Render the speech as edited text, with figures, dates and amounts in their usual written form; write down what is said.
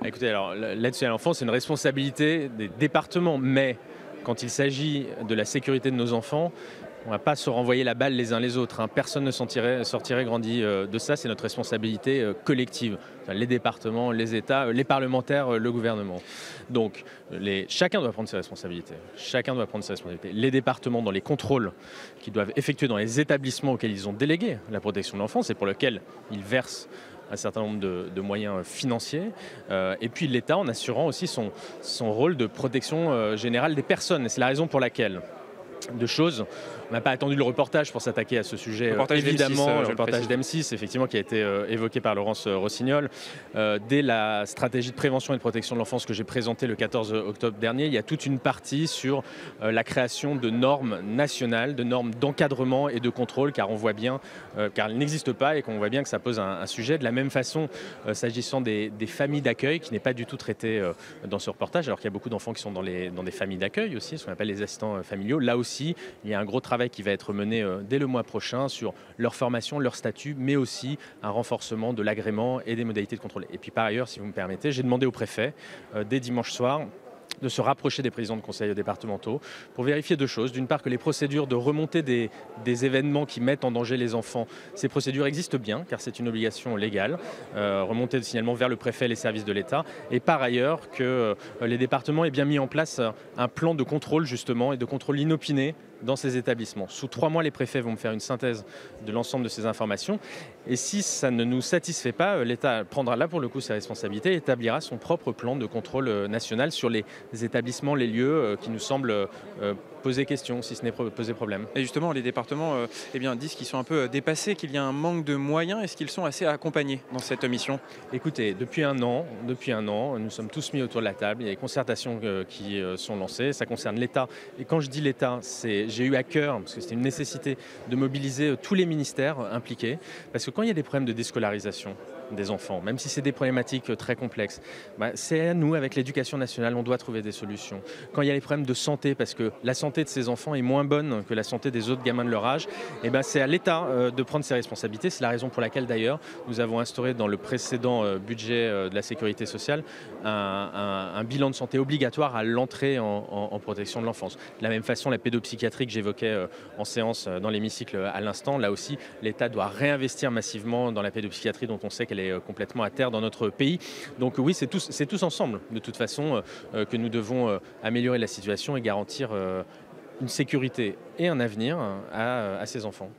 Écoutez, alors l'aide sociale à l'enfance, c'est une responsabilité des départements, mais quand il s'agit de la sécurité de nos enfants, on ne va pas se renvoyer la balle les uns les autres, hein. Personne ne sortirait grandi de ça. C'est notre responsabilité collective. Enfin, les départements, les États, les parlementaires, le gouvernement. Donc, chacun doit prendre ses responsabilités. Chacun doit prendre ses responsabilités. Les départements, dans les contrôles qu'ils doivent effectuer dans les établissements auxquels ils ont délégué la protection de l'enfance et pour lesquels ils versent un certain nombre de moyens financiers, et puis l'État en assurant aussi son rôle de protection générale des personnes. Et c'est la raison pour laquelle de choses. On n'a pas attendu le reportage pour s'attaquer à ce sujet, Reportage d'M6, évidemment, le je le reportage précise. d'M6, effectivement, qui a été évoqué par Laurence Rossignol. Dès la stratégie de prévention et de protection de l'enfance que j'ai présentée le 14 octobre dernier, il y a toute une partie sur la création de normes nationales, de normes d'encadrement et de contrôle, car on voit bien, car elles n'existent pas et qu'on voit bien que ça pose un sujet. De la même façon, s'agissant des familles d'accueil, qui n'est pas du tout traité dans ce reportage, alors qu'il y a beaucoup d'enfants qui sont dans des familles d'accueil aussi, ce qu'on appelle les assistants familiaux. Là aussi, il y a un gros travail qui va être mené dès le mois prochain sur leur formation, leur statut, mais aussi un renforcement de l'agrément et des modalités de contrôle. Et puis par ailleurs, si vous me permettez, j'ai demandé au préfet dès dimanche soir de se rapprocher des présidents de conseils départementaux pour vérifier deux choses. D'une part, que les procédures de remontée des événements qui mettent en danger les enfants, ces procédures existent bien, car c'est une obligation légale, remontée de signalement vers le préfet et les services de l'État. Et par ailleurs, que les départements aient bien mis en place un plan de contrôle, justement, et de contrôle inopiné dans ces établissements. Sous 3 mois, les préfets vont me faire une synthèse de l'ensemble de ces informations. Et si ça ne nous satisfait pas, l'État prendra là pour le coup ses responsabilités et établira son propre plan de contrôle national sur les établissements, les lieux qui nous semblent poser question, si ce n'est poser problème. Et justement, les départements disent qu'ils sont un peu dépassés, qu'il y a un manque de moyens. Est-ce qu'ils sont assez accompagnés dans cette mission? Écoutez, depuis un an, nous sommes tous mis autour de la table. Il y a des concertations qui sont lancées. Ça concerne l'État. Et quand je dis l'État, j'ai eu à cœur, parce que c'était une nécessité, de mobiliser tous les ministères impliqués. Parce que quand il y a des problèmes de déscolarisation des enfants, même si c'est des problématiques très complexes, c'est à nous, avec l'éducation nationale, on doit trouver des solutions. Quand il y a les problèmes de santé, parce que la santé de ces enfants est moins bonne que la santé des autres gamins de leur âge, c'est à l'État de prendre ses responsabilités. C'est la raison pour laquelle, d'ailleurs, nous avons instauré dans le précédent budget de la sécurité sociale un bilan de santé obligatoire à l'entrée en protection de l'enfance. De la même façon, la pédopsychiatrie que j'évoquais en séance dans l'hémicycle à l'instant, là aussi, l'État doit réinvestir massivement dans la pédopsychiatrie dont on sait qu'elle est complètement à terre dans notre pays. Donc oui, c'est tous ensemble, de toute façon, que nous devons améliorer la situation et garantir une sécurité et un avenir à ces enfants.